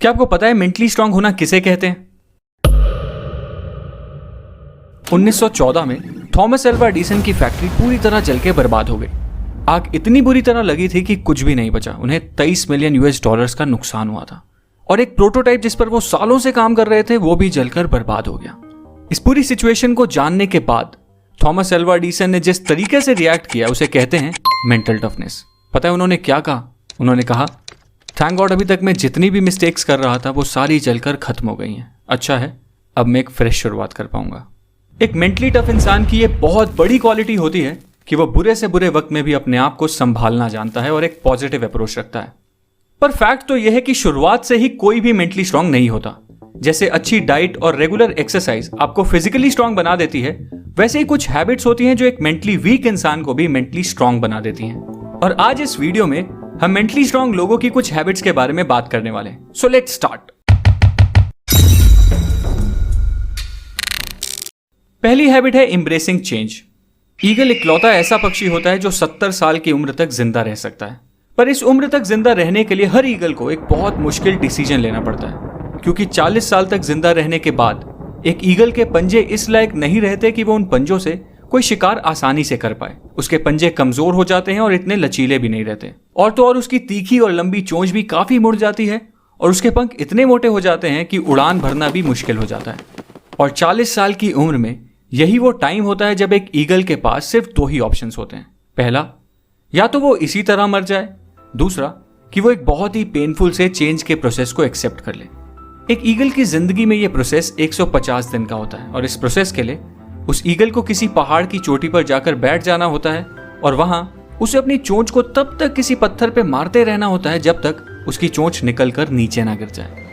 क्या आपको पता है मेंटली स्ट्रांग होना किसे कहते हैं? 1914 में थॉमस एल्वा एडिसन की फैक्ट्री पूरी तरह जल के बर्बाद हो गई। आग इतनी बुरी तरह लगी थी कि कुछ भी नहीं बचा। उन्हें 23 मिलियन यूएस डॉलर्स का नुकसान हुआ था और एक प्रोटोटाइप जिस पर वो सालों से काम कर रहे थे वो भी जलकर बर्बाद हो गया। इस पूरी सिचुएशन को जानने के बाद थॉमस एल्वा एडिसन ने जिस तरीके से रिएक्ट किया उसे कहते हैं मेंटल टफनेस। पता है उन्होंने क्या कहा? उन्होंने कहा, थैंक गॉड अभी तक मैं जितनी भी मिस्टेक्स कर रहा था वो सारी जलकर खत्म हो गई हैं। अच्छा है, अब मैं एक फ्रेश शुरुआत कर पाऊंगा। एक मेंटली टफ इंसान की ये बहुत बड़ी क्वालिटी होती है कि वो बुरे से बुरे वक्त में भी अपने आप को संभालना जानता है और एक पॉजिटिव अप्रोच रखता है। पर फैक्ट तो यह है कि शुरुआत से ही कोई भी मेंटली स्ट्रांग नहीं होता। जैसे अच्छी डाइट और रेगुलर एक्सरसाइज आपको फिजिकली स्ट्रांग बना देती है, वैसे ही कुछ हैबिट्स होती हैं जो एक मेंटली वीक इंसान को भी मेंटली स्ट्रांग बना देती हैं। और आज इस वीडियो में हम मेंटली स्ट्रांग लोगों की कुछ हैबिट्स के बारे में बात करने वाले हैं। So let's start. पहली हैबिट है एम्ब्रेसिंग चेंज। ईगल इकलौता ऐसा पक्षी होता है जो 70 साल की उम्र तक जिंदा रह सकता है। पर इस उम्र तक जिंदा रहने के लिए हर ईगल को एक बहुत मुश्किल डिसीजन लेना पड़ता है, क्योंकि 40 साल तक जिंदा रहने के बाद एक ईगल के पंजे इस लायक नहीं रहते कि वो उन पंजों से कोई शिकार आसानी से कर पाए। उसके पंजे कमजोर हो जाते हैं और इतने लचीले भी नहीं रहते। और तो और उसकी तीखी और लंबी चोंच भी काफी मुड़ जाती है और उसके पंख इतने मोटे हो जाते हैं कि उड़ान भरना भी मुश्किल हो जाता है। और 40 साल की उम्र में यही वो टाइम होता है जब एक ईगल के पास सिर्फ 2 ही ऑप्शंस होते हैं। पहला, या तो वो इसी तरह मर जाए, दूसरा कि वो एक बहुत ही पेनफुल से चेंज के प्रोसेस को एक्सेप्ट कर ले। एक ईगल की जिंदगी में यह प्रोसेस 150 दिन का होता है और इस प्रोसेस के लिए उस ईगल को किसी पहाड़ की चोटी पर जाकर बैठ जाना होता है और वहां उसे अपनी चोंच को तब तक किसी पत्थर पे मारते रहना होता है जब तक उसकी चोंच निकलकर नीचे ना गिर जाए।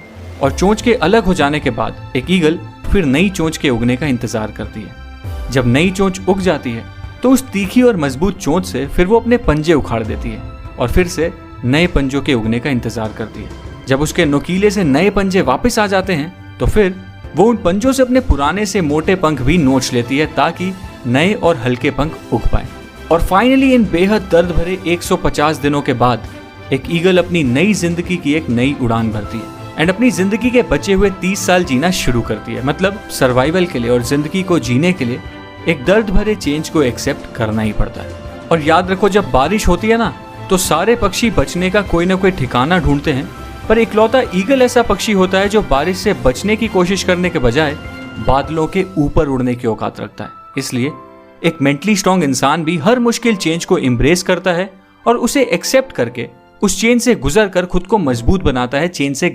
और चोंच के अलग हो जाने के बाद एक ईगल फिर नई चोंच के उगने का इंतजार करती है। जब नई चोंच उग जाती है तो उस तीखी और मजबूत चोंच से फिर वो अपने पंजे उखाड़ देती है और फिर से नए पंजों के उगने का इंतजार करती है। जब उसके नुकीले से नए पंजे वापस आ जाते हैं तो फिर वो उन पंजों से अपने पुराने से मोटे पंख भी नोच लेती है ताकि नए और हल्के पंख उग पाए। और फाइनली इन बेहद दर्द भरे 150 दिनों के बाद एक ईगल अपनी नई जिंदगी की एक नई उड़ान भरती है एंड अपनी जिंदगी के बचे हुए 30 साल जीना शुरू करती है। मतलब सर्वाइवल के लिए और जिंदगी को जीने के लिए एक दर्द भरे चेंज को एक्सेप्ट करना ही पड़ता है। और याद रखो, जब बारिश होती है ना तो सारे पक्षी बचने का कोई ना कोई ठिकाना ढूंढते हैं, पर इकलौता ईगल ऐसा पक्षी होता है जो बारिश से बचने की कोशिश करने के बजाय बादलों के ऊपर उड़ने की औकात रखता है। इसलिए एक मेंटली स्ट्रांग इंसान भी हर मुश्किल चेंज को एम्ब्रेस करता है और उसे एक्सेप्ट करके उस चेन से गुजर कर खुद को मजबूत बनाता है, चेन से